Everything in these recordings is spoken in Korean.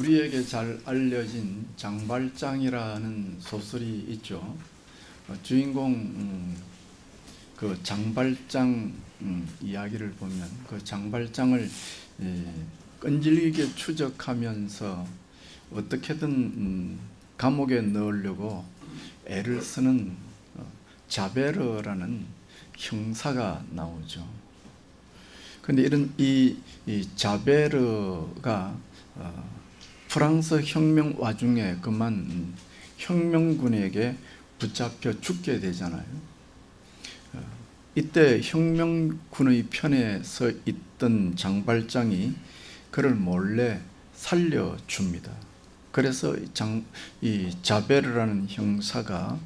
우리에게 잘 알려진 장발장이라는 소설이 있죠. 주인공 그 장발장 이야기를 보면 그 장발장을 끈질기게 추적하면서 어떻게든 감옥에 넣으려고 애를 쓰는 자베르라는 형사가 나오죠. 그런데 이런 이 자베르가 프랑스 혁명 와중에 그만 혁명군에게 붙잡혀 죽게 되잖아요. 이때 혁명군의 편에 서 있던 장발장이 그를 몰래 살려줍니다. 그래서 이 자베르라는 형사가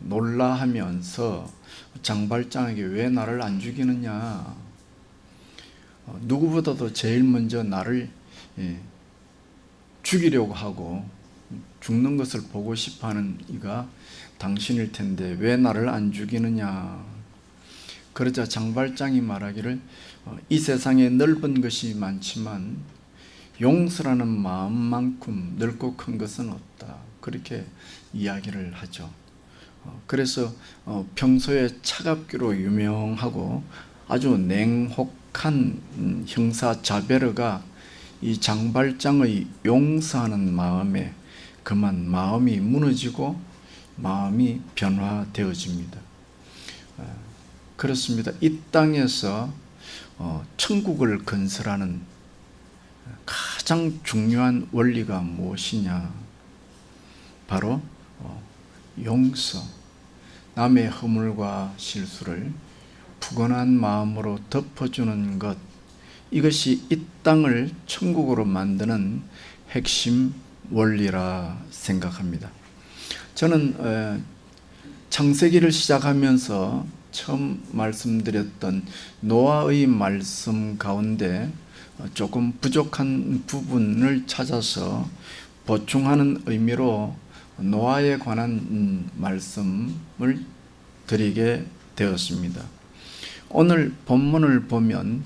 놀라하면서 장발장에게 왜 나를 안 죽이느냐, 누구보다도 제일 먼저 나를 죽이려고 하고 죽는 것을 보고 싶어하는 이가 당신일 텐데 왜 나를 안 죽이느냐. 그러자 장발장이 말하기를 이 세상에 넓은 것이 많지만 용서라는 마음만큼 넓고 큰 것은 없다, 그렇게 이야기를 하죠. 그래서 평소에 차갑기로 유명하고 아주 냉혹한 형사 자베르가 이 장발장의 용서하는 마음에 그만 마음이 무너지고 마음이 변화되어집니다. 그렇습니다. 이 땅에서 천국을 건설하는 가장 중요한 원리가 무엇이냐? 바로 용서, 남의 허물과 실수를 푸근한 마음으로 덮어주는 것, 이것이 이 땅을 천국으로 만드는 핵심 원리라 생각합니다. 저는 창세기를 시작하면서 처음 말씀드렸던 노아의 말씀 가운데 조금 부족한 부분을 찾아서 보충하는 의미로 노아에 관한 말씀을 드리게 되었습니다. 오늘 본문을 보면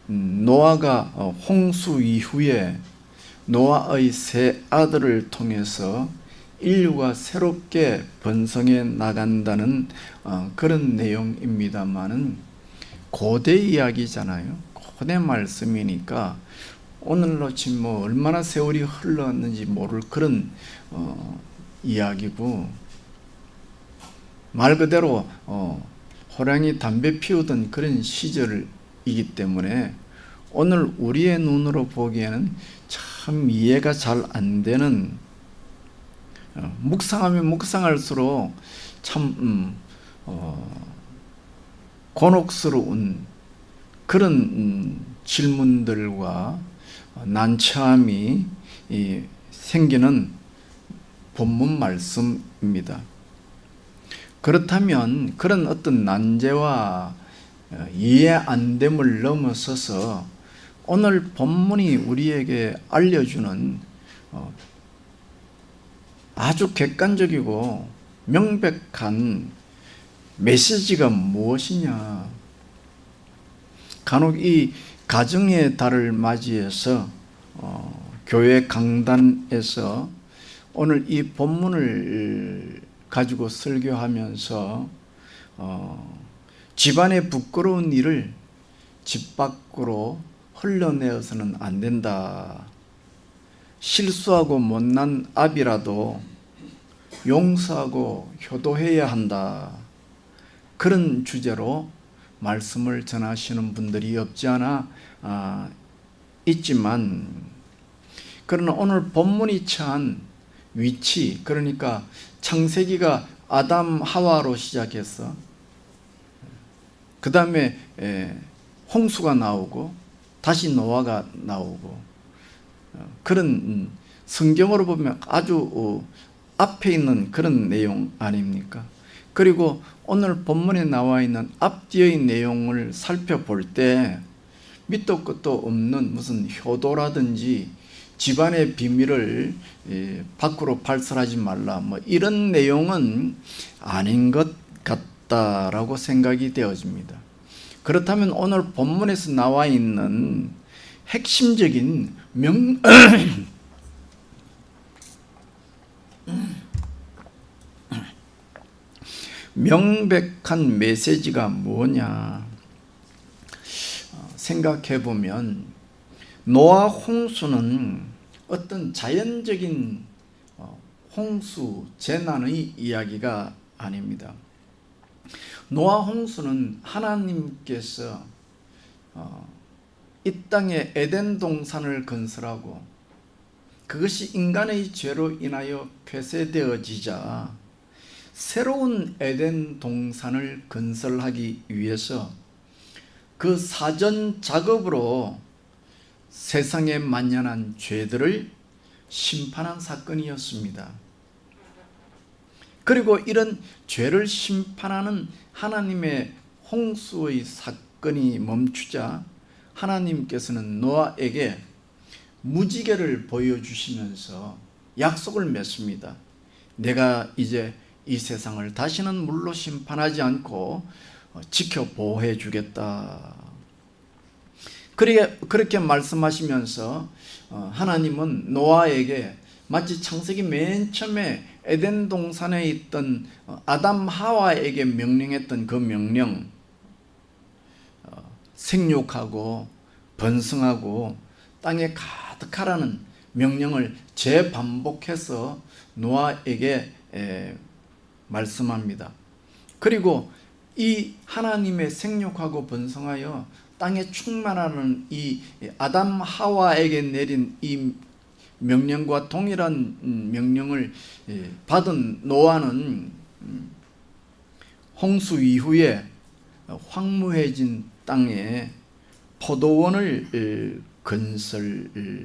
노아가 홍수 이후에 노아의 세 아들을 통해서 인류가 새롭게 번성해 나간다는 그런 내용입니다만은 고대 이야기잖아요. 고대 말씀이니까 오늘로 지금 얼마나 세월이 흘렀는지 모를 그런 이야기고, 말 그대로 호랑이 담배 피우던 그런 시절이기 때문에 오늘 우리의 눈으로 보기에는 참 이해가 잘 안 되는, 묵상하면 묵상할수록 참 곤혹스러운 그런 질문들과 난처함이 생기는 본문 말씀입니다. 그렇다면 그런 어떤 난제와 이해 안 됨을 넘어서서 오늘 본문이 우리에게 알려주는 아주 객관적이고 명백한 메시지가 무엇이냐. 간혹 이 가정의 달을 맞이해서 교회 강단에서 오늘 이 본문을 가지고 설교하면서 집안의 부끄러운 일을 집 밖으로 흘러내어서는 안 된다. 실수하고 못난 아비라도 용서하고 효도해야 한다. 그런 주제로 말씀을 전하시는 분들이 없지 않아 있지만, 그러나 오늘 본문이 처한 위치, 그러니까 창세기가 아담 하와로 시작해서 그 다음에 홍수가 나오고 다시 노아가 나오고, 그런 성경으로 보면 아주 앞에 있는 그런 내용 아닙니까? 그리고 오늘 본문에 나와 있는 앞뒤의 내용을 살펴볼 때 밑도 끝도 없는 무슨 효도라든지 집안의 비밀을 밖으로 발설하지 말라, 이런 내용은 아닌 것 같다라고 생각이 되어집니다. 그렇다면 오늘 본문에서 나와 있는 핵심적인 명백한 메시지가 뭐냐 생각해 보면, 노아 홍수는 어떤 자연적인 홍수 재난의 이야기가 아닙니다. 노아 홍수는 하나님께서 이 땅에 에덴 동산을 건설하고 그것이 인간의 죄로 인하여 폐쇄되어지자 새로운 에덴 동산을 건설하기 위해서 그 사전 작업으로 세상에 만연한 죄들을 심판한 사건이었습니다. 그리고 이런 죄를 심판하는 하나님의 홍수의 사건이 멈추자 하나님께서는 노아에게 무지개를 보여주시면서 약속을 맺습니다. 내가 이제 이 세상을 다시는 물로 심판하지 않고 지켜 보호해 주겠다. 그렇게 말씀하시면서 하나님은 노아에게 마치 창세기 맨 처음에 에덴 동산에 있던 아담 하와에게 명령했던 그 명령, 생육하고 번성하고 땅에 가득하라는 명령을 재반복해서 노아에게 말씀합니다. 그리고 이 하나님의 생육하고 번성하여 땅에 충만하는 이 아담 하와에게 내린 이 명령과 동일한 명령을 받은 노아는 홍수 이후에 황무해진 땅에 포도원을 건설합니다.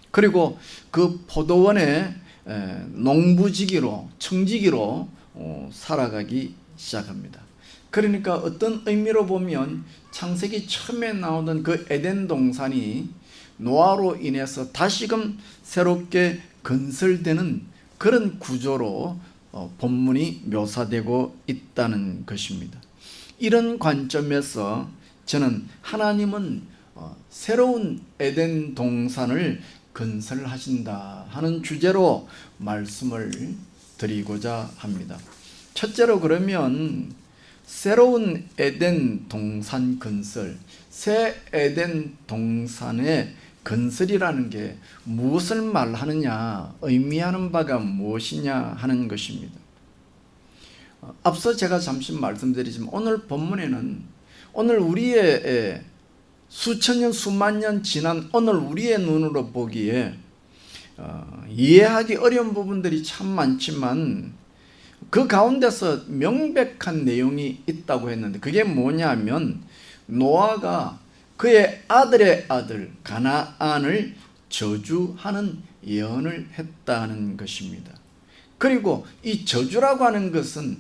그리고 그 포도원에 농부지기로, 청지기로 살아가기 시작합니다. 그러니까 어떤 의미로 보면 창세기 처음에 나오던 그 에덴 동산이 노아로 인해서 다시금 새롭게 건설되는 그런 구조로 본문이 묘사되고 있다는 것입니다. 이런 관점에서 저는 하나님은 새로운 에덴 동산을 건설하신다 하는 주제로 말씀을 드리고자 합니다. 첫째로, 그러면 새로운 에덴 동산 건설, 새 에덴 동산의 건설이라는 게 무엇을 말하느냐, 의미하는 바가 무엇이냐 하는 것입니다. 앞서 제가 잠시 말씀드리지만 오늘 본문에는 오늘 우리의 수천 년, 수만 년 지난 오늘 우리의 눈으로 보기에 이해하기 어려운 부분들이 참 많지만 그 가운데서 명백한 내용이 있다고 했는데, 그게 뭐냐면 노아가 그의 아들의 아들 가나안을 저주하는 예언을 했다는 것입니다. 그리고 이 저주라고 하는 것은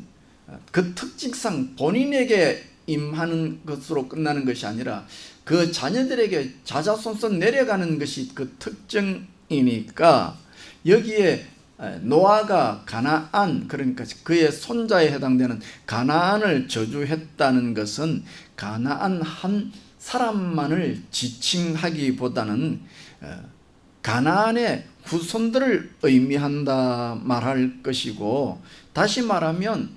그 특징상 본인에게 임하는 것으로 끝나는 것이 아니라 그 자녀들에게 자자손손 내려가는 것이 그 특징이니까, 여기에 노아가 가나안, 그러니까 그의 손자에 해당되는 가나안을 저주했다는 것은 가나안 한 사람만을 지칭하기보다는 가나안의 후손들을 의미한다 말할 것이고, 다시 말하면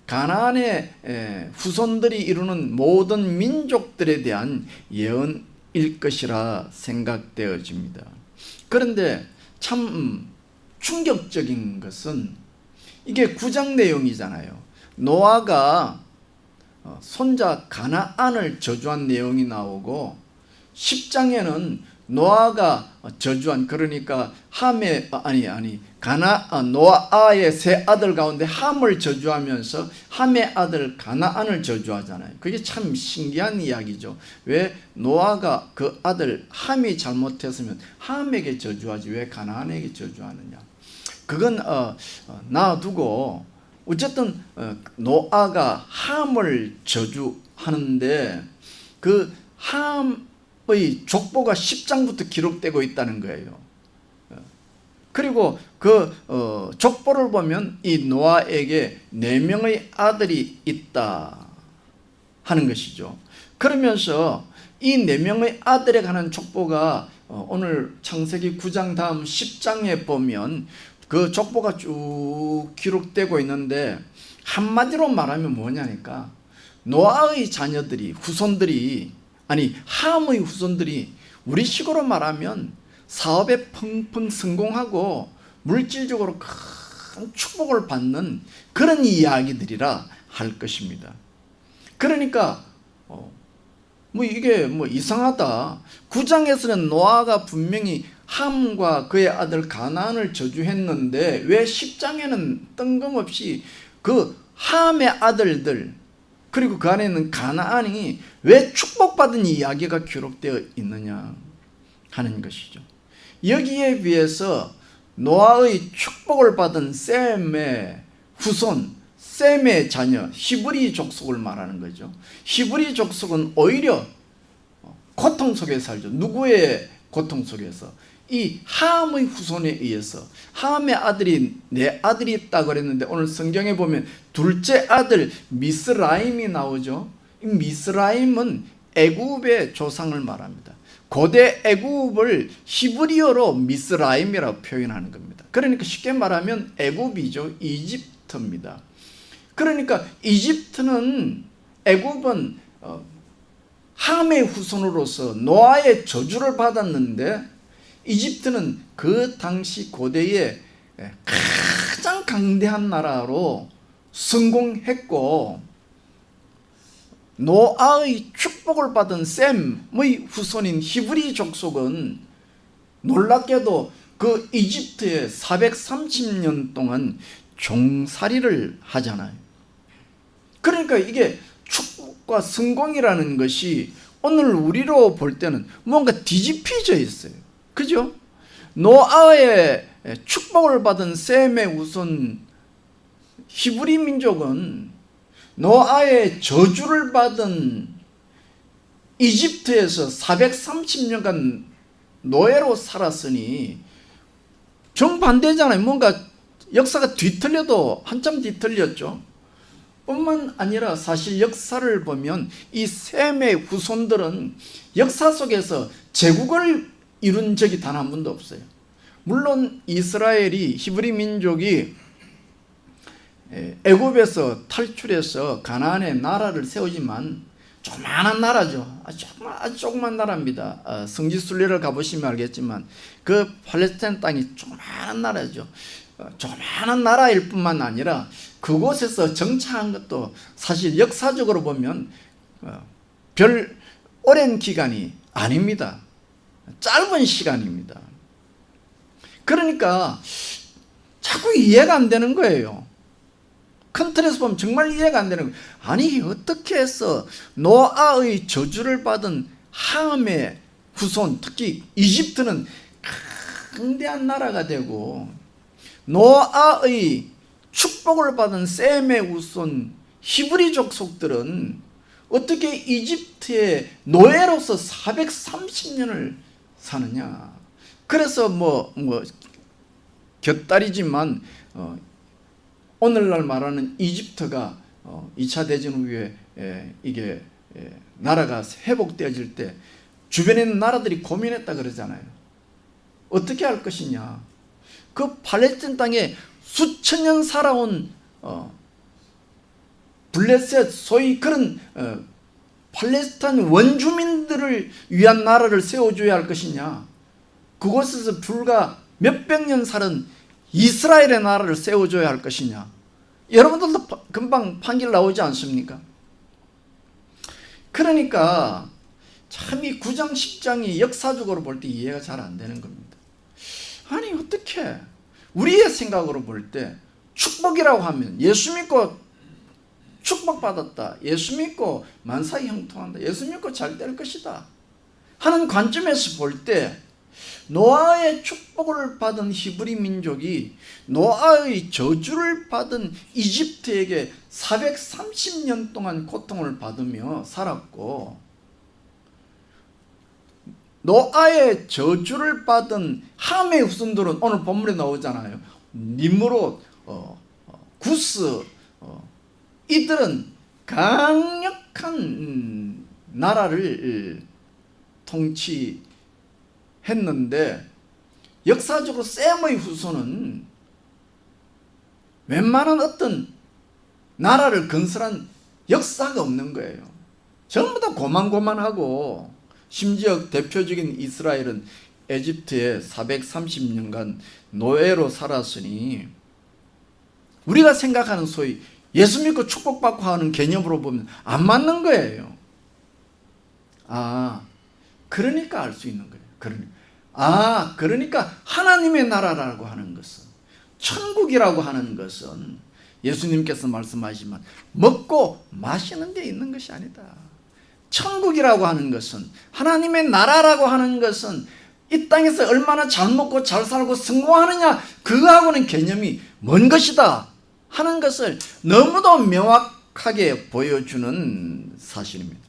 가나안의 후손들이 이루는 모든 민족들에 대한 예언일 것이라 생각되어집니다. 그런데 참 충격적인 것은 이게 9장 내용이잖아요. 노아가 손자 가나안을 저주한 내용이 나오고, 10장에는 노아가 저주한, 그러니까 노아의 세 아들 가운데 함을 저주하면서 함의 아들 가나안을 저주하잖아요. 그게 참 신기한 이야기죠. 왜 노아가 그 아들 함이 잘못했으면 함에게 저주하지 왜 가나안에게 저주하느냐. 그건 놔두고 어쨌든 노아가 함을 저주하는데 그 함의 족보가 10장부터 기록되고 있다는 거예요. 그리고 그 족보를 보면 이 노아에게 4명의 아들이 있다 하는 것이죠. 그러면서 이 4명의 아들에 관한 족보가 오늘 창세기 9장 다음 10장에 보면 그 족보가 쭉 기록되고 있는데 한마디로 말하면 뭐냐니까 노아의 자녀들이 후손들이 아니 함의 후손들이 우리식으로 말하면 사업에 펑펑 성공하고 물질적으로 큰 축복을 받는 그런 이야기들이라 할 것입니다. 그러니까 뭐 이게 뭐 이상하다. 9장에서는 노아가 분명히 함과 그의 아들 가나안을 저주했는데 왜 10장에는 뜬금없이 그 함의 아들들 그리고 그 안에 있는 가나안이 왜 축복받은 이야기가 기록되어 있느냐 하는 것이죠. 여기에 비해서 노아의 축복을 받은 셈의 후손, 셈의 자녀, 히브리 족속을 말하는 거죠. 히브리 족속은 오히려 고통 속에 살죠. 누구의 고통 속에서? 이 함의 후손에 의해서 함의 아들이 내 아들이 있다 그랬는데 오늘 성경에 보면 둘째 아들 미스라임이 나오죠. 이 미스라임은 애굽의 조상을 말합니다. 고대 애굽을 히브리어로 미스라임이라고 표현하는 겁니다. 그러니까 쉽게 말하면 애굽이죠. 이집트입니다. 그러니까 이집트는 애굽은 함의 후손으로서 노아의 저주를 받았는데 이집트는 그 당시 고대의 가장 강대한 나라로 성공했고 노아의 축복을 받은 셈의 후손인 히브리 족속은 놀랍게도 그 이집트에 430년 동안 종살이를 하잖아요. 그러니까 이게 축복과 성공이라는 것이 오늘 우리로 볼 때는 뭔가 뒤집혀져 있어요. 그죠? 노아의 축복을 받은 셈의 후손 히브리 민족은 노아의 저주를 받은 이집트에서 430년간 노예로 살았으니 정반대잖아요. 뭔가 역사가 뒤틀려도 한참 뒤틀렸죠. 뿐만 아니라 사실 역사를 보면 이 셈의 후손들은 역사 속에서 제국을 이룬 적이 단 한 번도 없어요. 물론 이스라엘이 히브리 민족이 애굽에서 탈출해서 가나안에 나라를 세우지만 조그마한 나라죠. 아주 조그만 나라입니다. 성지순례를 가보시면 알겠지만 그 팔레스타인 땅이 조그마한 나라죠. 조그마한 나라일 뿐만 아니라 그곳에서 정착한 것도 사실 역사적으로 보면 별 오랜 기간이 아닙니다. 짧은 시간입니다. 그러니까 자꾸 이해가 안 되는 거예요. 큰 틀에서 보면 정말 이해가 안 되는 거예요. 아니 어떻게 해서 노아의 저주를 받은 함의 후손 특히 이집트는 강대한 나라가 되고 노아의 축복을 받은 셈의 후손 히브리 족속들은 어떻게 이집트의 노예로서 430년을 사느냐. 그래서 뭐 곁다리지만 오늘날 말하는 이집트가 2차 대전 후에 이게 나라가 회복되어질 때 주변에 있는 나라들이 고민했다 그러잖아요. 어떻게 할 것이냐. 그 팔레스타인 땅에 수천 년 살아온 블레셋 소위 그런 팔레스타인 원주민들을 위한 나라를 세워줘야 할 것이냐. 그곳에서 불과 몇백 년 살은 이스라엘의 나라를 세워줘야 할 것이냐. 여러분들도 금방 판결 나오지 않습니까? 그러니까 참 이 9장 10장이 역사적으로 볼 때 이해가 잘 안 되는 겁니다. 아니 어떻게 우리의 생각으로 볼 때 축복이라고 하면 예수 믿고 축복받았다, 예수 믿고 만사히 형통한다, 예수 믿고 잘 될 것이다 하는 관점에서 볼 때 노아의 축복을 받은 히브리 민족이 노아의 저주를 받은 이집트에게 430년 동안 고통을 받으며 살았고 노아의 저주를 받은 함의 후손들은 오늘 본문에 나오잖아요. 니므롯, 구스, 이들은 강력한 나라를 통치했는데 역사적으로 셈의 후손은 웬만한 어떤 나라를 건설한 역사가 없는 거예요. 전부 다 고만고만하고, 심지어 대표적인 이스라엘은 에집트에 430년간 노예로 살았으니 우리가 생각하는 소위 예수 믿고 축복받고 하는 개념으로 보면 안 맞는 거예요. 그러니까 알 수 있는 거예요. 그러니까 하나님의 나라라고 하는 것은, 천국이라고 하는 것은 예수님께서 말씀하시지만 먹고 마시는 데 있는 것이 아니다. 천국이라고 하는 것은, 하나님의 나라라고 하는 것은 이 땅에서 얼마나 잘 먹고 잘 살고 성공하느냐, 그거하고는 개념이 먼 것이다 하는 것을 너무도 명확하게 보여주는 사실입니다.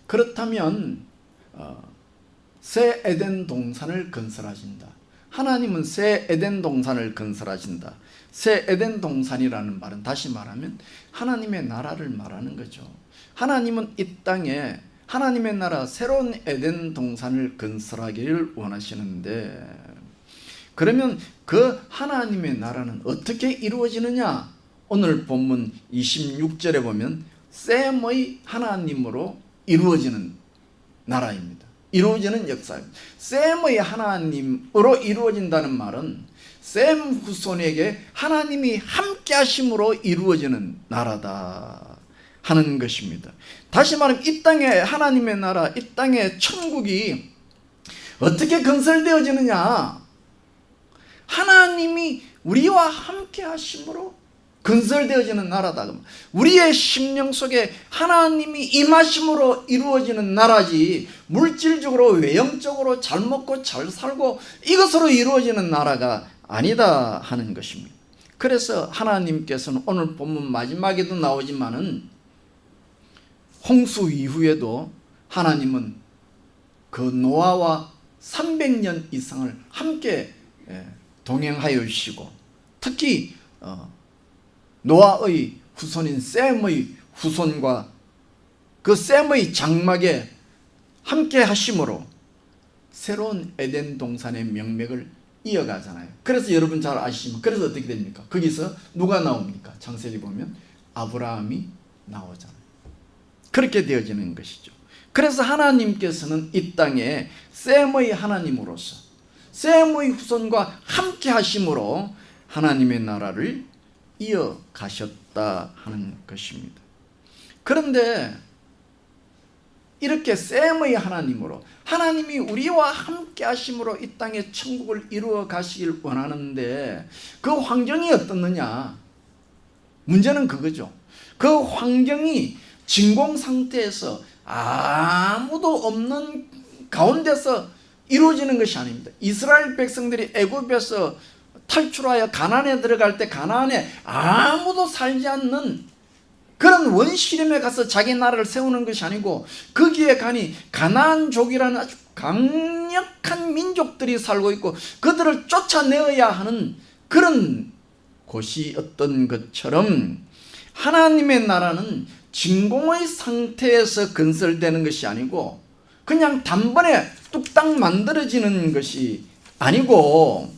그렇다면 새 에덴 동산을 건설하신다. 하나님은 새 에덴 동산을 건설하신다. 새 에덴 동산이라는 말은 다시 말하면 하나님의 나라를 말하는 거죠. 하나님은 이 땅에 하나님의 나라, 새로운 에덴 동산을 건설하기를 원하시는데, 그러면 그 하나님의 나라는 어떻게 이루어지느냐? 오늘 본문 26절에 보면 셈의 하나님으로 이루어지는 나라입니다. 이루어지는 역사입니다. 셈의 하나님으로 이루어진다는 말은 셈 후손에게 하나님이 함께 하심으로 이루어지는 나라다 하는 것입니다. 다시 말하면 이 땅에 하나님의 나라, 이 땅의 천국이 어떻게 건설되어지느냐? 하나님이 우리와 함께 하심으로 건설되어지는 나라다. 우리의 심령 속에 하나님이 임하심으로 이루어지는 나라지, 물질적으로 외형적으로 잘 먹고 잘 살고 이것으로 이루어지는 나라가 아니다 하는 것입니다. 그래서 하나님께서는 오늘 본문 마지막에도 나오지만은 홍수 이후에도 하나님은 그 노아와 300년 이상을 함께 동행하여 주시고, 특히 노아의 후손인 셈의 후손과 그 셈의 장막에 함께 하심으로 새로운 에덴 동산의 명맥을 이어가잖아요. 그래서 여러분 잘 아시지만, 그래서 어떻게 됩니까? 거기서 누가 나옵니까? 창세기 보면 아브라함이 나오잖아요. 그렇게 되어지는 것이죠. 그래서 하나님께서는 이 땅에 셈의 하나님으로서 셈의 후손과 함께 하심으로 하나님의 나라를 이어가셨다 하는 것입니다. 그런데 이렇게 셈의 하나님으로, 하나님이 우리와 함께 하심으로 이 땅에 천국을 이루어 가시길 원하는데 그 환경이 어떻느냐? 문제는 그거죠. 그 환경이 진공 상태에서 아무도 없는 가운데서 이루어지는 것이 아닙니다. 이스라엘 백성들이 애굽에서 탈출하여 가나안에 들어갈 때 가나안에 아무도 살지 않는 그런 원시림에 가서 자기 나라를 세우는 것이 아니고, 거기에 가니 가나안족이라는 아주 강력한 민족들이 살고 있고 그들을 쫓아내어야 하는 그런 곳이었던 것처럼, 하나님의 나라는 진공의 상태에서 건설되는 것이 아니고 그냥 단번에 뚝딱 만들어지는 것이 아니고,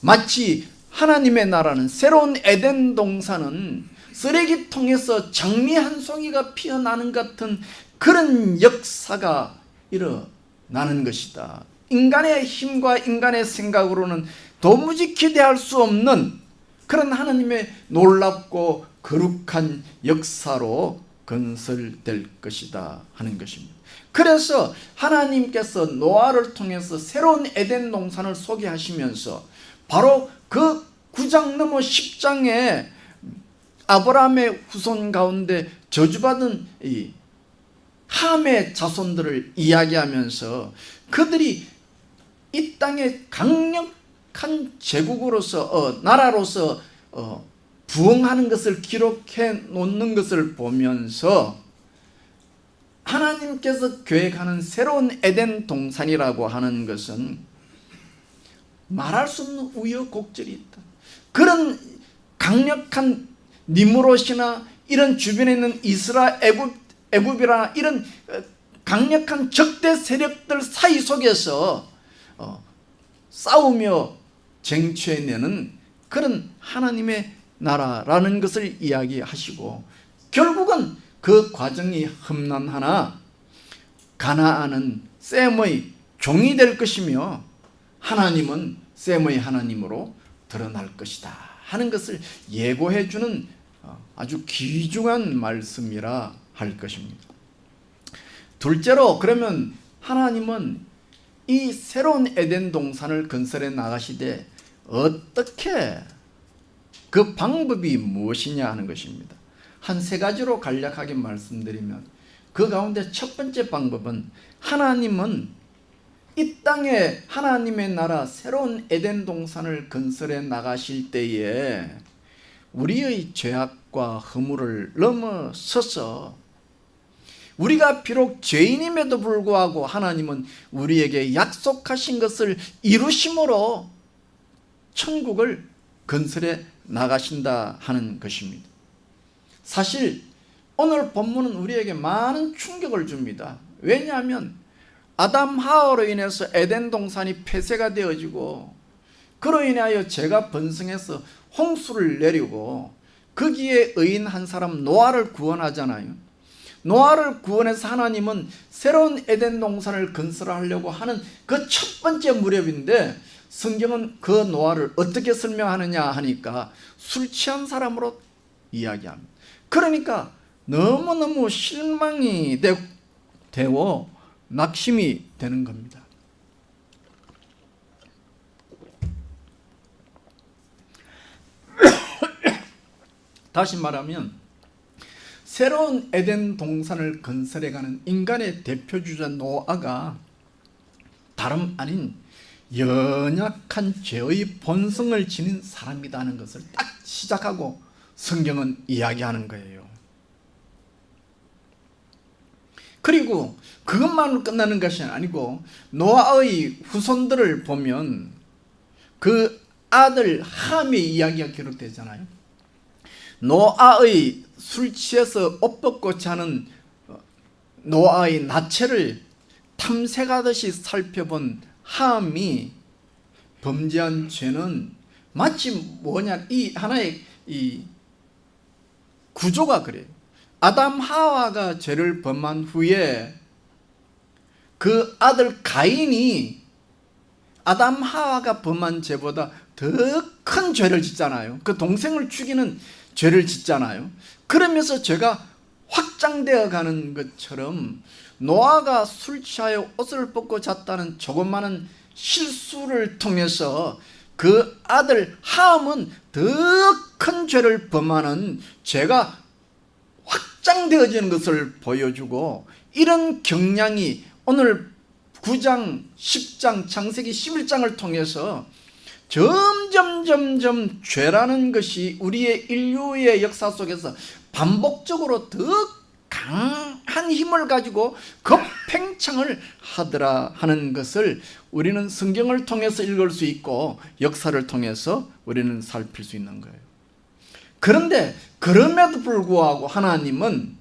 마치 하나님의 나라는, 새로운 에덴 동산은 쓰레기통에서 장미 한 송이가 피어나는 같은 그런 역사가 일어나는 것이다. 인간의 힘과 인간의 생각으로는 도무지 기대할 수 없는 그런 하나님의 놀랍고 거룩한 역사로 건설될 것이다 하는 것입니다. 그래서 하나님께서 노아를 통해서 새로운 에덴 동산을 소개하시면서 바로 그 9장 넘어 10장에 아브라함의 후손 가운데 저주받은 이 함의 자손들을 이야기하면서 그들이 이 땅에 강력한 제국으로서 나라로서 부흥하는 것을 기록해 놓는 것을 보면서 하나님께서 계획하는 새로운 에덴 동산이라고 하는 것은 말할 수 없는 우여곡절이 있다. 그런 강력한 니므롯이나 이런 주변에 있는 애굽이나 이런 강력한 적대 세력들 사이 속에서 싸우며 쟁취해내는 그런 하나님의 나라라는 것을 이야기하시고, 결국은 그 과정이 험난하나 가나안은 셈의 종이 될 것이며 하나님은 셈의 하나님으로 드러날 것이다 하는 것을 예고해 주는 아주 귀중한 말씀이라 할 것입니다. 둘째로, 그러면 하나님은 이 새로운 에덴 동산을 건설해 나가시되 어떻게, 그 방법이 무엇이냐 하는 것입니다. 한 세 가지로 간략하게 말씀드리면, 그 가운데 첫 번째 방법은, 하나님은 이 땅에 하나님의 나라 새로운 에덴 동산을 건설해 나가실 때에 우리의 죄악과 허물을 넘어서서, 우리가 비록 죄인임에도 불구하고 하나님은 우리에게 약속하신 것을 이루심으로 천국을 건설해 나가신다 하는 것입니다. 사실 오늘 본문은 우리에게 많은 충격을 줍니다. 왜냐하면 아담 하와로 인해서 에덴 동산이 폐쇄가 되어지고, 그로 인하여 죄가 번성해서 홍수를 내리고, 거기에 의인 한 사람 노아를 구원하잖아요. 노아를 구원해서 하나님은 새로운 에덴 동산을 건설하려고 하는 그 첫 번째 무렵인데, 성경은 그 노아를 어떻게 설명하느냐 하니까 술 취한 사람으로 이야기합니다. 그러니까 너무너무 실망이 되고 낙심이 되는 겁니다. 다시 말하면, 새로운 에덴 동산을 건설해가는 인간의 대표주자 노아가 다름 아닌 연약한 죄의 본성을 지닌 사람이라는 것을 딱 시작하고 성경은 이야기하는 거예요. 그리고 그것만으로 끝나는 것이 아니고, 노아의 후손들을 보면 그 아들 함의 이야기가 기록되잖아요. 노아의 술 취해서 옷 벗고 자는 노아의 나체를 탐색하듯이 살펴본 함이 범죄한 죄는 마치 뭐냐, 이 하나의 이 구조가 그래요. 아담 하와가 죄를 범한 후에 그 아들 가인이 아담 하와가 범한 죄보다 더 큰 죄를 짓잖아요. 그 동생을 죽이는 죄를 짓잖아요. 그러면서 죄가 확장되어 가는 것처럼, 노아가 술 취하여 옷을 벗고 잤다는 조그마한 실수를 통해서 그 아들 함은 더 큰 죄를 범하는 죄가 확장되어지는 것을 보여주고, 이런 경향이 오늘 9장, 10장, 창세기 11장을 통해서 점점 죄라는 것이 우리의 인류의 역사 속에서 반복적으로 더 강한 힘을 가지고 급팽창을 하더라 하는 것을 우리는 성경을 통해서 읽을 수 있고, 역사를 통해서 우리는 살필 수 있는 거예요. 그런데 그럼에도 불구하고 하나님은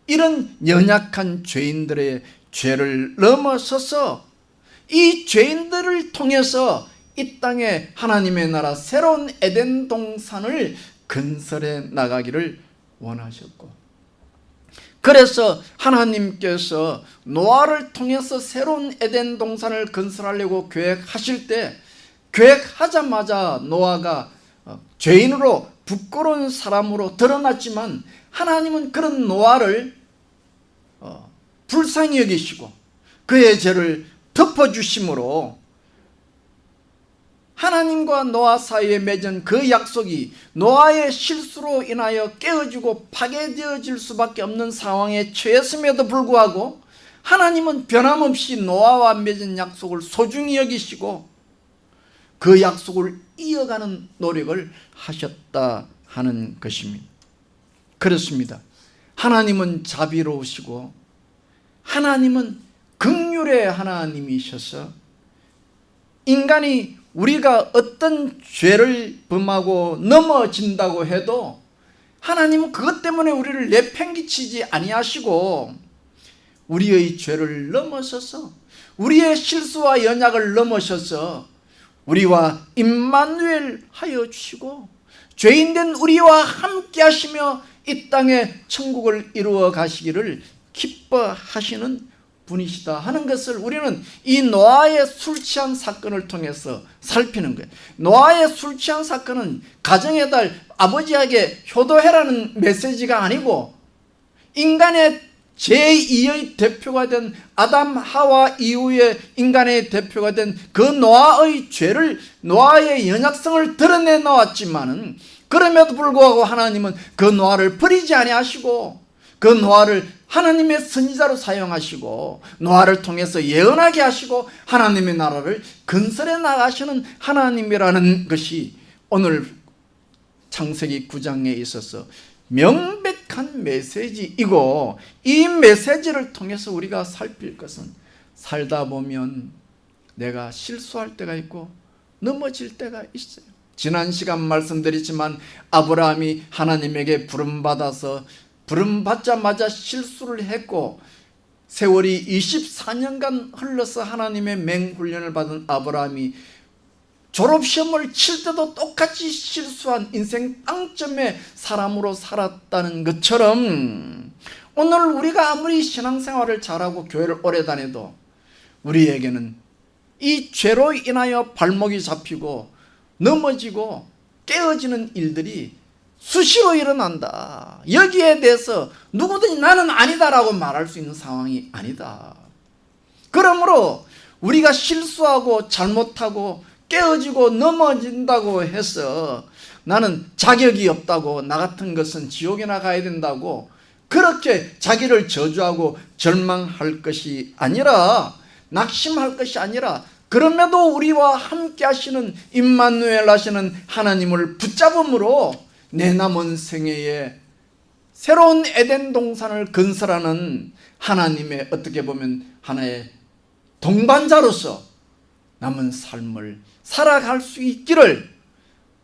이런 연약한 죄인들의 죄를 넘어서서 이 죄인들을 통해서 이 땅에 하나님의 나라 새로운 에덴 동산을 건설해 나가기를 원하셨고, 그래서 하나님께서 노아를 통해서 새로운 에덴 동산을 건설하려고 계획하실 때, 계획하자마자 노아가 죄인으로 부끄러운 사람으로 드러났지만, 하나님은 그런 노아를 불쌍히 여기시고 그의 죄를 덮어주심으로 하나님과 노아 사이에 맺은 그 약속이 노아의 실수로 인하여 깨어지고 파괴되어질 수밖에 없는 상황에 처했음에도 불구하고, 하나님은 변함없이 노아와 맺은 약속을 소중히 여기시고 그 약속을 이어가는 노력을 하셨다 하는 것입니다. 그렇습니다. 하나님은 자비로우시고 하나님은 긍휼의 하나님이셔서, 인간이 우리가 어떤 죄를 범하고 넘어진다고 해도 하나님은 그것 때문에 우리를 내팽개치지 아니하시고, 우리의 죄를 넘어서서, 우리의 실수와 연약을 넘어서서 우리와 임마누엘 하여 주시고 죄인된 우리와 함께 하시며 이 땅에 천국을 이루어 가시기를 기뻐하시는 분이시다 하는 것을 우리는 이 노아의 술 취한 사건을 통해서 살피는 거예요. 노아의 술 취한 사건은 가정의 달 아버지에게 효도해라는 메시지가 아니고 인간의 제2의 대표가 된 아담 하와 이후에 인간의 대표가 된 그 노아의 죄를, 노아의 연약성을 드러내 놓았지만은 그럼에도 불구하고 하나님은 그 노아를 버리지 아니하시고 그 노아를 하나님의 선지자로 사용하시고 노아를 통해서 예언하게 하시고 하나님의 나라를 건설해 나가시는 하나님이라는 것이 오늘 창세기 9장에 있어서 명백한 메시지이고, 이 메시지를 통해서 우리가 살필 것은 살다 보면 내가 실수할 때가 있고 넘어질 때가 있어요. 지난 시간 말씀드렸지만 아브라함이 하나님에게 부름받아서 부름받자마자 실수를 했고 세월이 24년간 흘러서 하나님의 맹훈련을 받은 아브라함이 졸업시험을 칠 때도 똑같이 실수한 인생 빵점의 사람으로 살았다는 것처럼 오늘 우리가 아무리 신앙생활을 잘하고 교회를 오래 다녀도 우리에게는 이 죄로 인하여 발목이 잡히고 넘어지고 깨어지는 일들이 수시로 일어난다. 여기에 대해서 누구든지 나는 아니다라고 말할 수 있는 상황이 아니다. 그러므로 우리가 실수하고 잘못하고 깨어지고 넘어진다고 해서 나는 자격이 없다고, 나 같은 것은 지옥에나 가야 된다고 그렇게 자기를 저주하고 절망할 것이 아니라, 낙심할 것이 아니라, 그럼에도 우리와 함께 하시는 임마누엘 하시는 하나님을 붙잡음으로 내 남은 생애에 새로운 에덴 동산을 건설하는 하나님의 어떻게 보면 하나의 동반자로서 남은 삶을 살아갈 수 있기를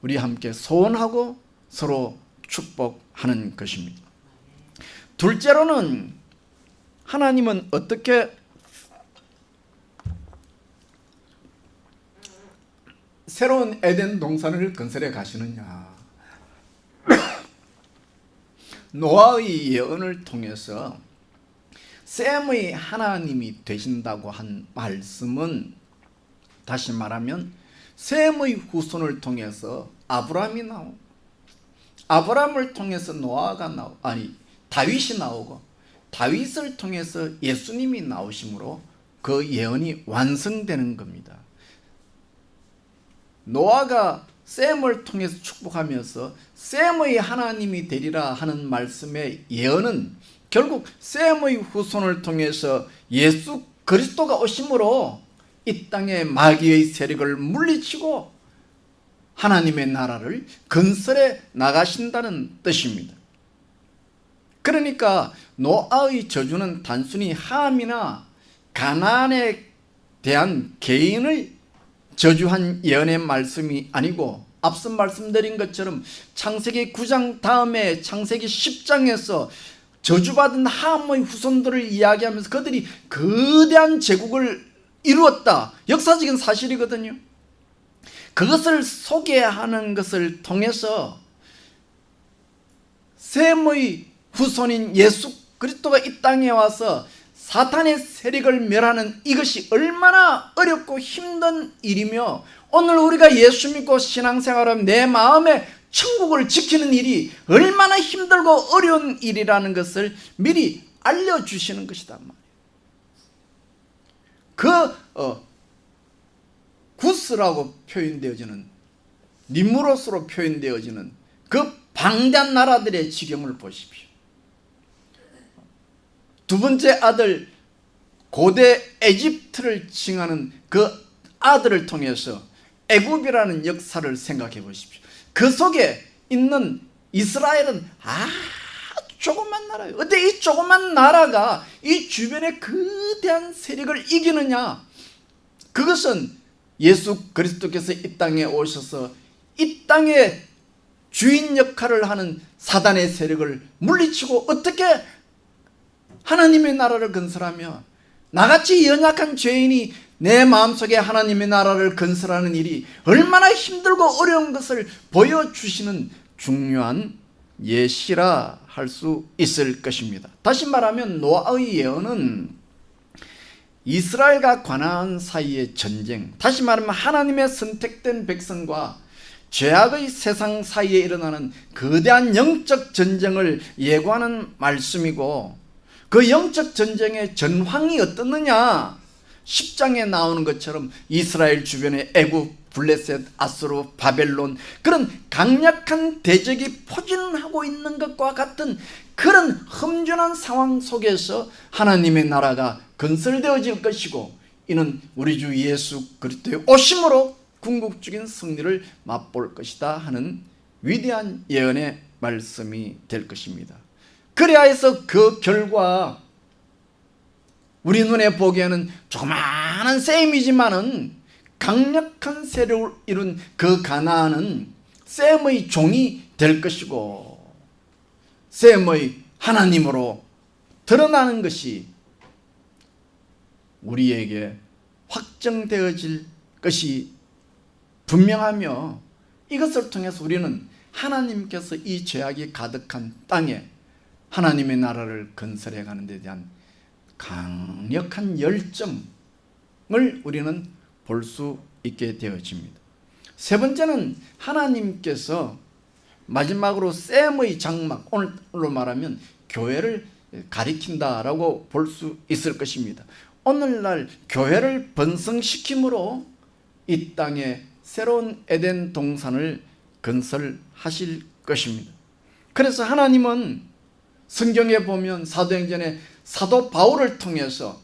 우리 함께 소원하고 서로 축복하는 것입니다. 둘째로는 하나님은 어떻게 새로운 에덴 동산을 건설해 가시느냐. 노아의 예언을 통해서 셈의 하나님이 되신다고 한 말씀은, 다시 말하면 셈의 후손을 통해서 아브라함이 나오고, 아브라함을 통해서 노아가 나오고, 다윗이 나오고, 다윗을 통해서 예수님이 나오심으로 그 예언이 완성되는 겁니다. 노아가 셈을 통해서 축복하면서 셈의 하나님이 되리라 하는 말씀의 예언은 결국 셈의 후손을 통해서 예수 그리스도가 오심으로 이 땅의 마귀의 세력을 물리치고 하나님의 나라를 건설해 나가신다는 뜻입니다. 그러니까 노아의 저주는 단순히 함이나 가나안에 대한 개인을 저주한 예언의 말씀이 아니고, 앞서 말씀드린 것처럼 창세기 9장 다음에 창세기 10장에서 저주받은 함의 후손들을 이야기하면서 그들이 거대한 제국을 이루었다. 역사적인 사실이거든요. 그것을 소개하는 것을 통해서 셈의 후손인 예수 그리스도가 이 땅에 와서 사탄의 세력을 멸하는 이것이 얼마나 어렵고 힘든 일이며, 오늘 우리가 예수 믿고 신앙생활하면 내 마음에 천국을 지키는 일이 얼마나 힘들고 어려운 일이라는 것을 미리 알려주시는 것이단 말이에요. 구스라고 표현되어지는, 니무롯으로 표현되어지는 그 방대한 나라들의 지경을 보십시오. 두 번째 아들, 고대 에집트를 칭하는 그 아들을 통해서 애굽이라는 역사를 생각해 보십시오. 그 속에 있는 이스라엘은 아주 조그만 나라예요. 어때 이 조그만 나라가 이 주변의 거대한 세력을 이기느냐? 그것은 예수 그리스도께서 이 땅에 오셔서 이 땅의 주인 역할을 하는 사단의 세력을 물리치고 어떻게 하나님의 나라를 건설하며 나같이 연약한 죄인이 내 마음속에 하나님의 나라를 건설하는 일이 얼마나 힘들고 어려운 것을 보여주시는 중요한 예시라 할 수 있을 것입니다. 다시 말하면 노아의 예언은 이스라엘과 가나안 사이의 전쟁, 다시 말하면 하나님의 선택된 백성과 죄악의 세상 사이에 일어나는 거대한 영적 전쟁을 예고하는 말씀이고, 그 영적 전쟁의 전황이 어떻느냐, 10장에 나오는 것처럼 이스라엘 주변에 애굽, 블레셋, 아수르, 바벨론, 그런 강력한 대적이 포진하고 있는 것과 같은 그런 험준한 상황 속에서 하나님의 나라가 건설되어질 것이고, 이는 우리 주 예수 그리스도의 오심으로 궁극적인 승리를 맛볼 것이다 하는 위대한 예언의 말씀이 될 것입니다. 그래야 해서 그 결과 우리 눈에 보기에는 조그마한 셈이지만은 강력한 세력을 이룬 그 가나안은 셈의 종이 될 것이고, 셈의 하나님으로 드러나는 것이 우리에게 확정되어질 것이 분명하며, 이것을 통해서 우리는 하나님께서 이 죄악이 가득한 땅에 하나님의 나라를 건설해 가는 데 대한 강력한 열정을 우리는 볼 수 있게 되어집니다. 세 번째는 하나님께서 마지막으로 셈의 장막, 오늘로 말하면 교회를 가리킨다라고 볼 수 있을 것입니다. 오늘날 교회를 번성시킴으로 이 땅에 새로운 에덴 동산을 건설하실 것입니다. 그래서 하나님은 성경에 보면 사도행전에 사도 바울을 통해서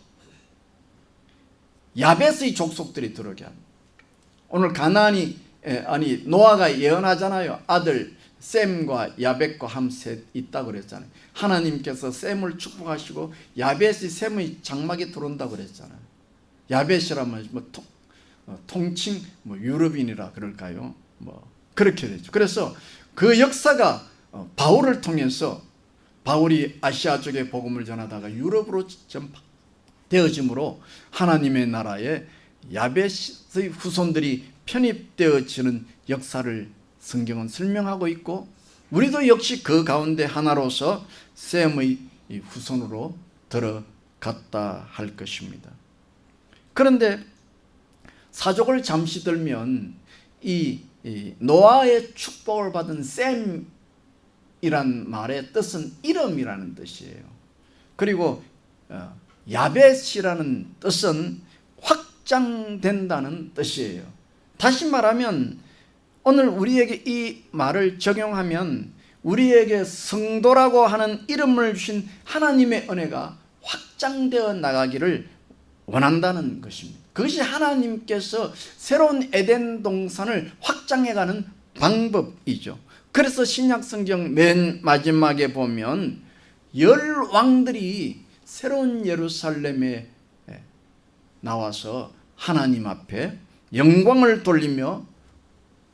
야벳의 족속들이 들어오게 합니다. 오늘 노아가 예언하잖아요. 아들 셈과 야벳과 함셋 있다고 그랬잖아요. 하나님께서 셈을 축복하시고 야벳이 셈의 장막에 들어온다고 그랬잖아요. 야벳이라면 통칭 유럽인이라 그럴까요? 그렇게 되죠. 그래서 그 역사가 바울을 통해서, 바울이 아시아 쪽에 복음을 전하다가 유럽으로 전파되어지므로 하나님의 나라에 야벳의 후손들이 편입되어지는 역사를 성경은 설명하고 있고, 우리도 역시 그 가운데 하나로서 셈의 후손으로 들어갔다 할 것입니다. 그런데 사족을 잠시 들면 이 노아의 축복을 받은 셈이란 말의 뜻은 이름이라는 뜻이에요. 그리고 야벳이라는 뜻은 확장된다는 뜻이에요. 다시 말하면 오늘 우리에게 이 말을 적용하면 우리에게 성도라고 하는 이름을 주신 하나님의 은혜가 확장되어 나가기를 원한다는 것입니다. 그것이 하나님께서 새로운 에덴 동산을 확장해가는 방법이죠. 그래서 신약성경 맨 마지막에 보면 10왕들이 새로운 예루살렘에 나와서 하나님 앞에 영광을 돌리며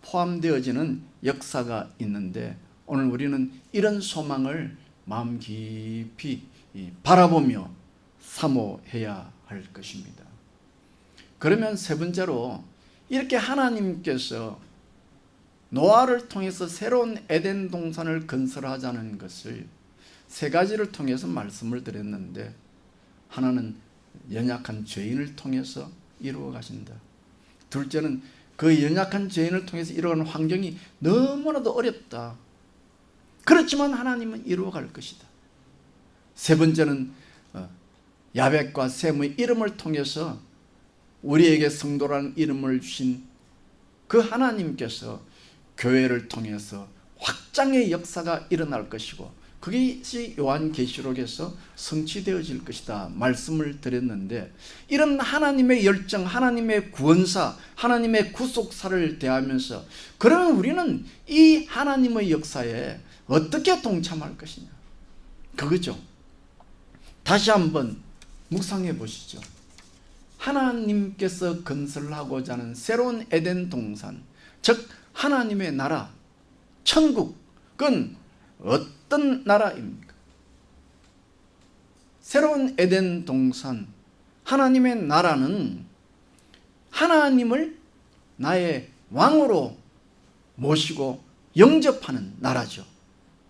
포함되어지는 역사가 있는데, 오늘 우리는 이런 소망을 마음 깊이 바라보며 사모해야 할 것입니다. 그러면 세 번째로, 이렇게 하나님께서 노아를 통해서 새로운 에덴 동산을 건설하자는 것을 세 가지를 통해서 말씀을 드렸는데, 하나는 연약한 죄인을 통해서 이루어 가신다. 둘째는 그 연약한 죄인을 통해서 이루어가는 환경이 너무나도 어렵다. 그렇지만 하나님은 이루어 갈 것이다. 세 번째는 야벳과 셈의 이름을 통해서 우리에게 성도라는 이름을 주신 그 하나님께서 교회를 통해서 확장의 역사가 일어날 것이고, 그것이 요한계시록에서 성취되어질 것이다 말씀을 드렸는데, 이런 하나님의 열정, 하나님의 구원사, 하나님의 구속사를 대하면서 그러면 우리는 이 하나님의 역사에 어떻게 동참할 것이냐, 그거죠. 다시 한번 묵상해 보시죠. 하나님께서 건설하고자 하는 새로운 에덴 동산, 즉 하나님의 나라, 천국은 어떤 나라입니까? 새로운 에덴 동산, 하나님의 나라는 하나님을 나의 왕으로 모시고 영접하는 나라죠.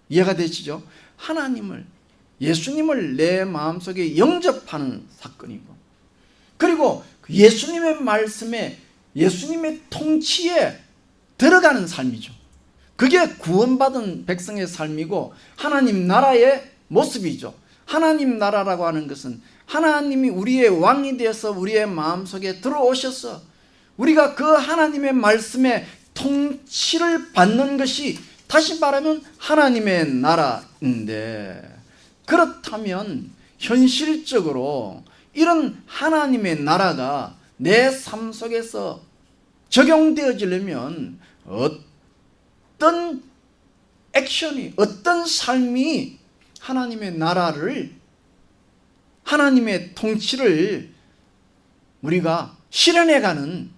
이해가 되시죠? 하나님을, 예수님을 내 마음속에 영접하는 사건이고, 그리고 예수님의 말씀에, 예수님의 통치에 들어가는 삶이죠. 그게 구원받은 백성의 삶이고 하나님 나라의 모습이죠. 하나님 나라라고 하는 것은 하나님이 우리의 왕이 되어서 우리의 마음속에 들어오셔서 우리가 그 하나님의 말씀에 통치를 받는 것이, 다시 말하면 하나님의 나라인데, 그렇다면 현실적으로 이런 하나님의 나라가 내 삶 속에서 적용되어지려면 어떤 액션이, 어떤 삶이 하나님의 나라를, 하나님의 통치를 우리가 실현해가는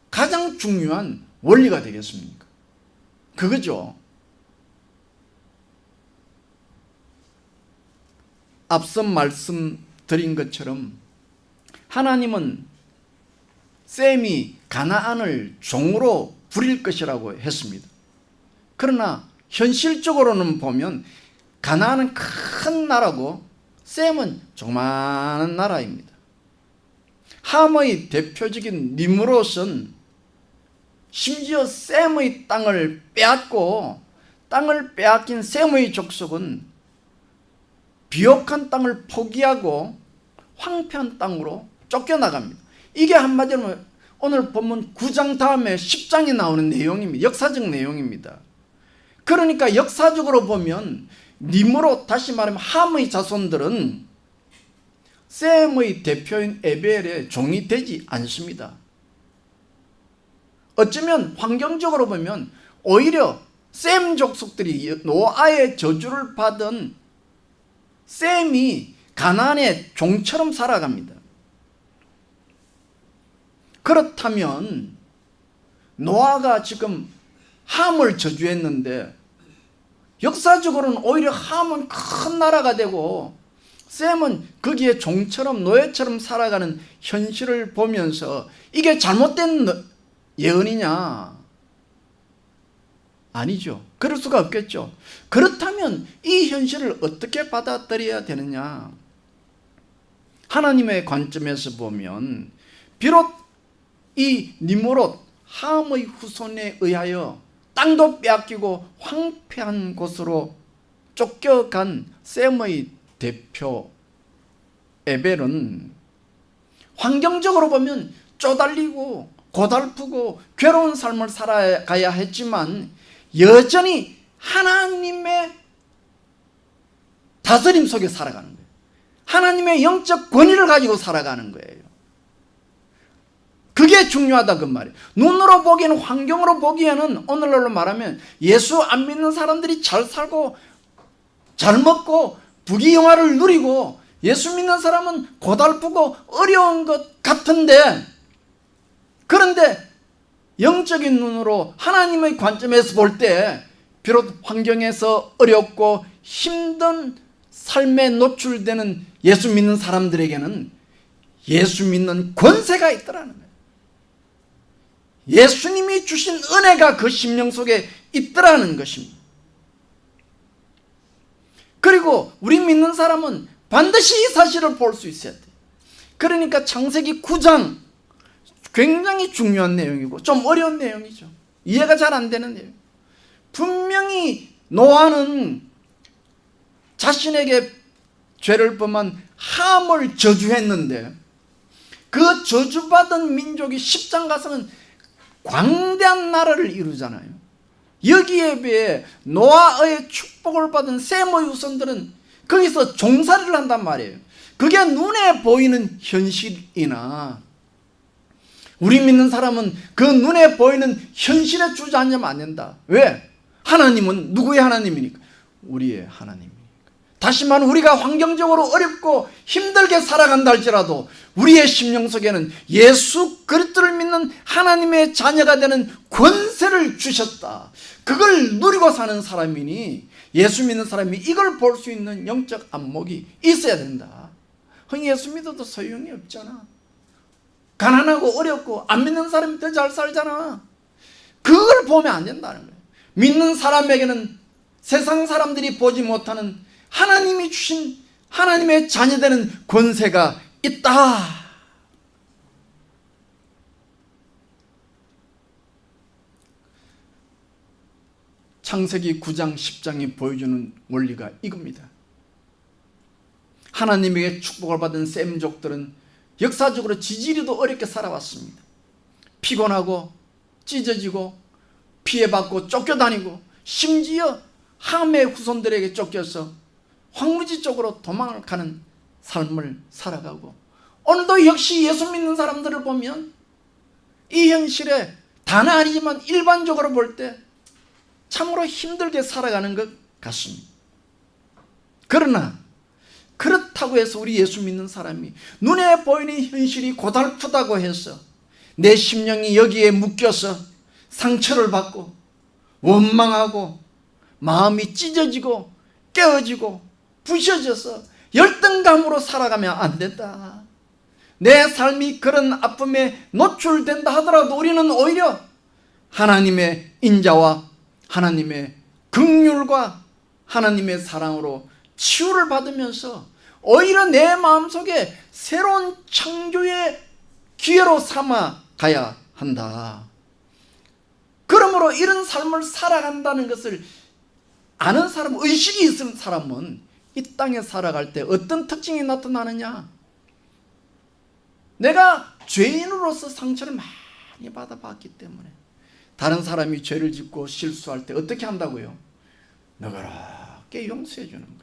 가장 중요한 원리가 되겠습니까? 그거죠. 앞서 말씀드린 것처럼 하나님은 셈이 가나안을 종으로 부릴 것이라고 했습니다. 그러나 현실적으로는 보면 가나안은 큰 나라고 셈은 조그마한 나라입니다. 함의 대표적인 니므롯은 심지어 셈의 땅을 빼앗고, 땅을 빼앗긴 셈의 족속은 비옥한 땅을 포기하고 황폐한 땅으로 쫓겨나갑니다. 이게 한마디로 오늘 본문 9장 다음에 10장에 나오는 내용입니다. 역사적 내용입니다. 그러니까 역사적으로 보면 니므롯, 다시 말하면 함의 자손들은 셈의 대표인 에벨의 종이 되지 않습니다. 어쩌면 환경적으로 보면 오히려 셈 족속들이 노아의 저주를 받은 셈이 가나안의 종처럼 살아갑니다. 그렇다면 노아가 지금 함을 저주했는데 역사적으로는 오히려 함은 큰 나라가 되고 셈은 거기에 종처럼, 노예처럼 살아가는 현실을 보면서 이게 잘못된 예언이냐? 아니죠. 그럴 수가 없겠죠. 그렇다면 이 현실을 어떻게 받아들여야 되느냐? 하나님의 관점에서 보면 비록 이 니므롯, 함의 후손에 의하여 땅도 빼앗기고 황폐한 곳으로 쫓겨간 셈의 대표 에벨은 환경적으로 보면 쪼달리고 고달프고 괴로운 삶을 살아가야 했지만 여전히 하나님의 다스림 속에 살아가는 거예요. 하나님의 영적 권위를 가지고 살아가는 거예요. 그게 중요하다 그 말이에요. 눈으로 보기에는, 환경으로 보기에는 오늘날로 말하면 예수 안 믿는 사람들이 잘 살고 잘 먹고 부귀영화를 누리고 예수 믿는 사람은 고달프고 어려운 것 같은데, 그런데 영적인 눈으로 하나님의 관점에서 볼 때 비록 환경에서 어렵고 힘든 삶에 노출되는 예수 믿는 사람들에게는 예수 믿는 권세가 있더라는 거예요. 예수님이 주신 은혜가 그 심령 속에 있더라는 것입니다. 그리고 우리 믿는 사람은 반드시 이 사실을 볼 수 있어야 돼요. 그러니까 창세기 9장 굉장히 중요한 내용이고 좀 어려운 내용이죠. 이해가 잘 안 되는 내용. 분명히 노아는 자신에게 죄를 범한 함을 저주했는데 그 저주받은 민족이 10장 가서는 광대한 나라를 이루잖아요. 여기에 비해 노아의 축복을 받은 셈의 후손들은 거기서 종살이를 한단 말이에요. 그게 눈에 보이는 현실이나 우리 믿는 사람은 그 눈에 보이는 현실에 주저앉으면 안 된다. 왜? 하나님은 누구의 하나님이니까? 우리의 하나님이니까. 다시 말하면 우리가 환경적으로 어렵고 힘들게 살아간다 할지라도 우리의 심령 속에는 예수 그리스도를 믿는 하나님의 자녀가 되는 권세를 주셨다. 그걸 누리고 사는 사람이니 예수 믿는 사람이 이걸 볼 수 있는 영적 안목이 있어야 된다. 예수 믿어도 소용이 없잖아. 가난하고 어렵고 안 믿는 사람이 더 잘 살잖아. 그걸 보면 안 된다는 거예요. 믿는 사람에게는 세상 사람들이 보지 못하는 하나님이 주신 하나님의 자녀되는 권세가 있다. 창세기 9장 10장이 보여주는 원리가 이겁니다. 하나님에게 축복을 받은 셈족들은 역사적으로 지지리도 어렵게 살아왔습니다. 피곤하고 찢어지고 피해받고 쫓겨다니고 심지어 함의 후손들에게 쫓겨서 황무지 쪽으로 도망을 가는 삶을 살아가고, 오늘도 역시 예수 믿는 사람들을 보면 이 현실에 다는 아니지만 일반적으로 볼 때 참으로 힘들게 살아가는 것 같습니다. 그러나 그렇다고 해서 우리 예수 믿는 사람이 눈에 보이는 현실이 고달프다고 해서 내 심령이 여기에 묶여서 상처를 받고 원망하고 마음이 찢어지고 깨어지고 부셔져서 열등감으로 살아가면 안 된다. 내 삶이 그런 아픔에 노출된다 하더라도 우리는 오히려 하나님의 인자와 하나님의 긍휼과 하나님의 사랑으로 치유를 받으면서 오히려 내 마음속에 새로운 창조의 기회로 삼아 가야 한다. 그러므로 이런 삶을 살아간다는 것을 아는 사람, 의식이 있는 사람은 이 땅에 살아갈 때 어떤 특징이 나타나느냐? 내가 죄인으로서 상처를 많이 받아봤기 때문에 다른 사람이 죄를 짓고 실수할 때 어떻게 한다고요? 너그럽게 용서해 주는 거예요.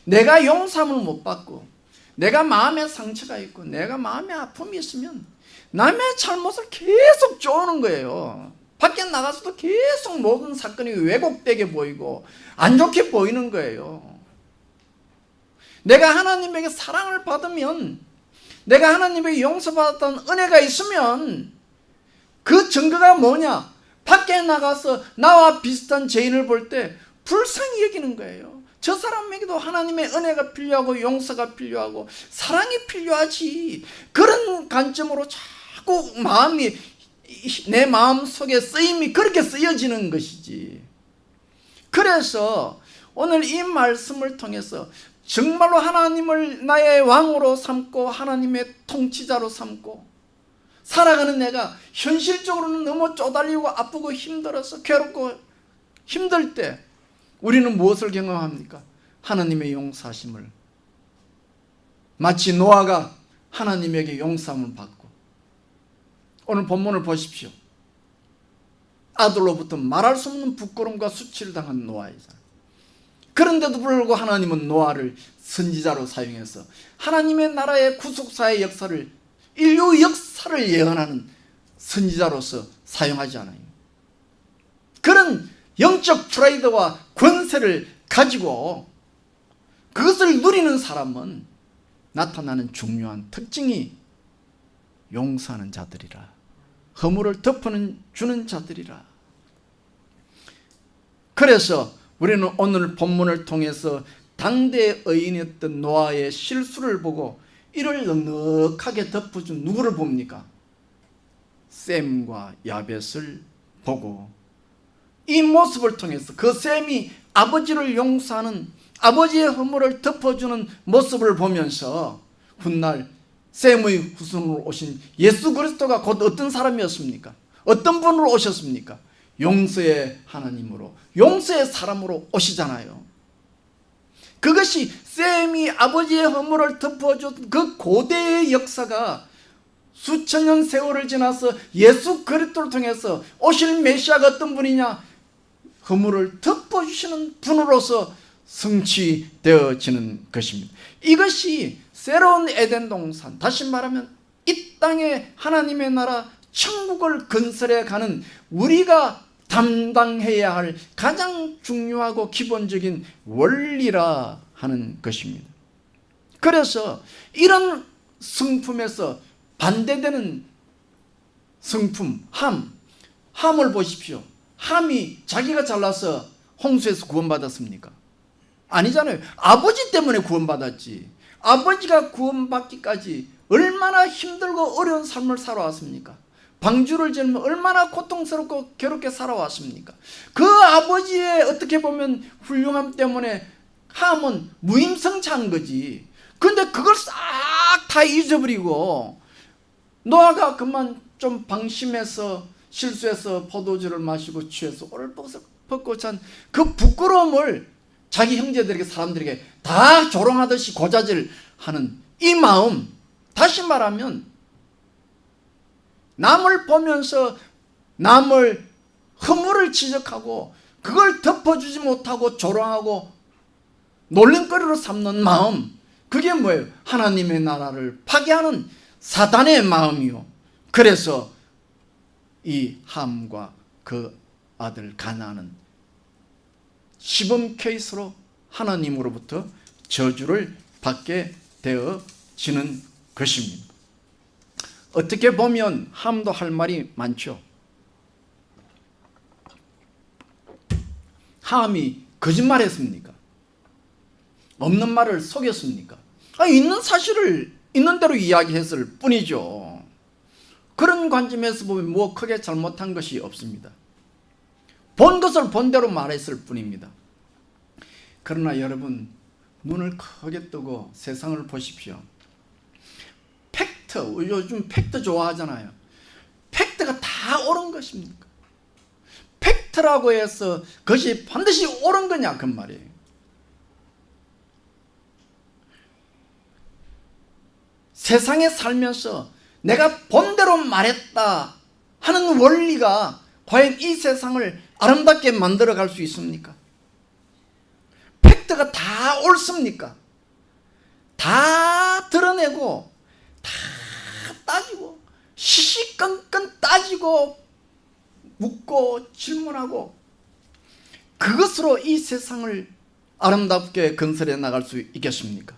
내가 용서함을 못 받고 내가 마음에 상처가 있고 내가 마음에 아픔이 있으면 남의 잘못을 계속 쪼는 거예요. 밖에 나가서도 계속 모든 사건이 왜곡되게 보이고 안 좋게 보이는 거예요. 내가 하나님에게 사랑을 받으면, 내가 하나님에게 용서받았다는 은혜가 있으면 그 증거가 뭐냐? 밖에 나가서 나와 비슷한 죄인을 볼 때 불쌍히 여기는 거예요. 저 사람에게도 하나님의 은혜가 필요하고 용서가 필요하고 사랑이 필요하지. 그런 관점으로 자꾸 마음이, 내 마음 속에 쓰임이 그렇게 쓰여지는 것이지. 그래서 오늘 이 말씀을 통해서 정말로 하나님을 나의 왕으로 삼고 하나님의 통치자로 삼고 살아가는 내가 현실적으로는 너무 쪼달리고 아프고 힘들어서 괴롭고 힘들 때 우리는 무엇을 경험합니까? 하나님의 용서하심을. 마치 노아가 하나님에게 용서함을 받고, 오늘 본문을 보십시오. 아들로부터 말할 수 없는 부끄러움과 수치를 당한 노아이잖아요. 그런데도 불구하고 하나님은 노아를 선지자로 사용해서 하나님의 나라의 구속사의 역사를, 인류 역사를 예언하는 선지자로서 사용하지 않아요. 그런 영적 프라이드와 권세를 가지고 그것을 누리는 사람은 나타나는 중요한 특징이 용서하는 자들이라, 허물을 덮어주는 자들이라. 그래서 우리는 오늘 본문을 통해서 당대의 의인이었던 노아의 실수를 보고 이를 넉넉하게 덮어준 누구를 봅니까? 셈과 야벳을 보고 이 모습을 통해서 그 셈이 아버지를 용서하는, 아버지의 허물을 덮어주는 모습을 보면서 훗날 셈의 후손으로 오신 예수 그리스도가 곧 어떤 사람이었습니까? 어떤 분으로 오셨습니까? 용서의 하나님으로, 용서의 사람으로 오시잖아요. 그것이 셈이 아버지의 허물을 덮어준 그 고대의 역사가 수천 년 세월을 지나서 예수 그리스도를 통해서 오실 메시아가 어떤 분이냐? 허물을 덮어주시는 분으로서 성취되어지는 것입니다. 이것이 새로운 에덴 동산, 다시 말하면 이 땅에 하나님의 나라 천국을 건설해 가는 우리가 담당해야 할 가장 중요하고 기본적인 원리라 하는 것입니다. 그래서 이런 성품에서 반대되는 성품, 함을 보십시오. 함이 자기가 잘나서 홍수에서 구원받았습니까? 아니잖아요. 아버지 때문에 구원받았지. 아버지가 구원받기까지 얼마나 힘들고 어려운 삶을 살아왔습니까? 방주를 지으면 얼마나 고통스럽고 괴롭게 살아왔습니까? 그 아버지의 어떻게 보면 훌륭함 때문에 함은 무임승차한 거지. 근데 그걸 싹 다 잊어버리고 노아가 그만 좀 방심해서 실수해서 포도주를 마시고 취해서 오를 벗고 찬 그 부끄러움을 자기 형제들에게 사람들에게 다 조롱하듯이 고자질하는 이 마음, 다시 말하면 남을 보면서 남을 허물을 지적하고 그걸 덮어주지 못하고 조롱하고 놀림거리로 삼는 마음, 그게 뭐예요? 하나님의 나라를 파괴하는 사단의 마음이요. 그래서 이 함과 그 아들 가나안은 시범 케이스로 하나님으로부터 저주를 받게 되어지는 것입니다. 어떻게 보면 함도 할 말이 많죠. 함이 거짓말했습니까? 없는 말을 속였습니까? 있는 사실을 있는 대로 이야기했을 뿐이죠. 그런 관점에서 보면 뭐 크게 잘못한 것이 없습니다. 본 것을 본 대로 말했을 뿐입니다. 그러나 여러분, 눈을 크게 뜨고 세상을 보십시오. 팩트, 요즘 팩트 좋아하잖아요. 팩트가 다 옳은 것입니까? 팩트라고 해서 그것이 반드시 옳은 거냐 그 말이에요. 세상에 살면서 내가 본대로 말했다 하는 원리가 과연 이 세상을 아름답게 만들어 갈 수 있습니까? 팩트가 다 옳습니까? 다 드러내고 다 따지고 시시건건 따지고 묻고 질문하고 그것으로 이 세상을 아름답게 건설해 나갈 수 있겠습니까?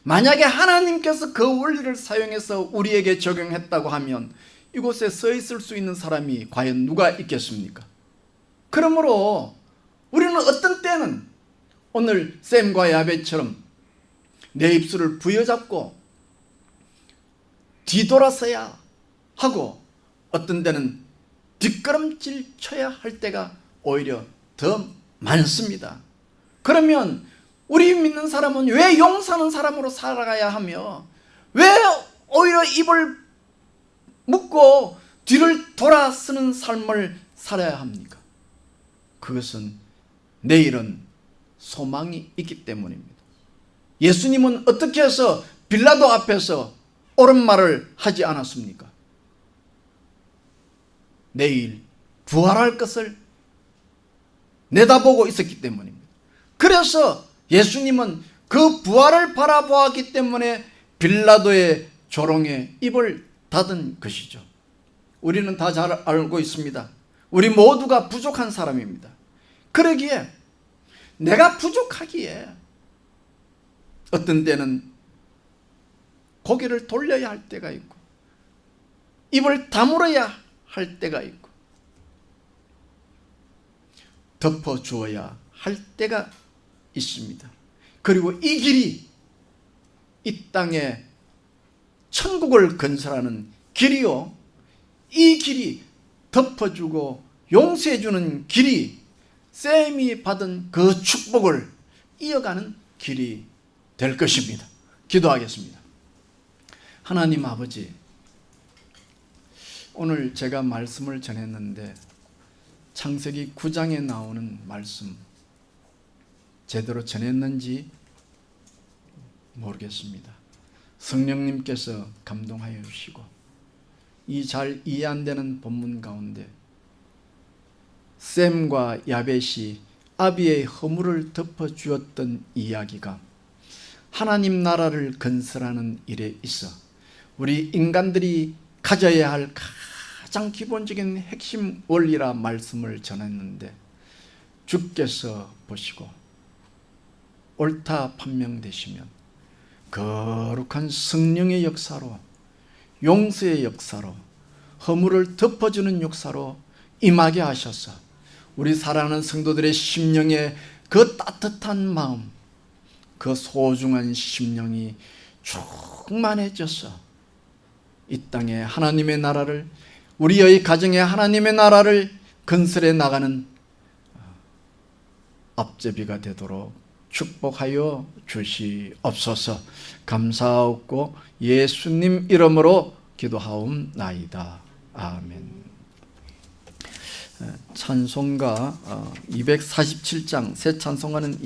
만약에 하나님께서 그 원리를 사용해서 우리에게 적용했다고 하면 이곳에 서 있을 수 있는 사람이 과연 누가 있겠습니까? 그러므로 우리는 어떤 때는 오늘 샘과 야벳처럼 내 입술을 부여잡고 뒤돌아서야 하고 어떤 때는 뒷걸음질 쳐야 할 때가 오히려 더 많습니다. 그러면 우리 믿는 사람은 왜 용서하는 사람으로 살아가야 하며 왜 오히려 입을 묶고 뒤를 돌아서는 삶을 살아야 합니까? 그것은 내일은 소망이 있기 때문입니다. 예수님은 어떻게 해서 빌라도 앞에서 옳은 말을 하지 않았습니까? 내일 부활할 것을 내다보고 있었기 때문입니다. 그래서 예수님은 그 부활을 바라보았기 때문에 빌라도의 조롱에 입을 닫은 것이죠. 우리는 다 잘 알고 있습니다. 우리 모두가 부족한 사람입니다. 그러기에 내가 부족하기에 어떤 때는 고개를 돌려야 할 때가 있고 입을 다물어야 할 때가 있고 덮어주어야 할 때가 있습니다. 그리고 이 길이 이 땅에 천국을 건설하는 길이요, 이 길이 덮어주고 용서해주는 길이 샘이 받은 그 축복을 이어가는 길이 될 것입니다. 기도하겠습니다. 하나님 아버지, 오늘 제가 말씀을 전했는데 창세기 9장에 나오는 말씀 제대로 전했는지 모르겠습니다. 성령님께서 감동하여 주시고 이 잘 이해 안 되는 본문 가운데 셈과 야벳이 아비의 허물을 덮어주었던 이야기가 하나님 나라를 건설하는 일에 있어 우리 인간들이 가져야 할 가장 기본적인 핵심 원리라 말씀을 전했는데 주께서 보시고 옳다 판명되시면 거룩한 성령의 역사로, 용서의 역사로, 허물을 덮어주는 역사로 임하게 하셔서 우리 사랑하는 성도들의 심령에 그 따뜻한 마음, 그 소중한 심령이 충만해져서 이 땅에 하나님의 나라를, 우리의 가정에 하나님의 나라를 건설해 나가는 앞제비가 되도록 축복하여 주시옵소서. 감사하고 예수님 이름으로 기도하옵나이다. 아멘. 찬송가 247장, 새 찬송가는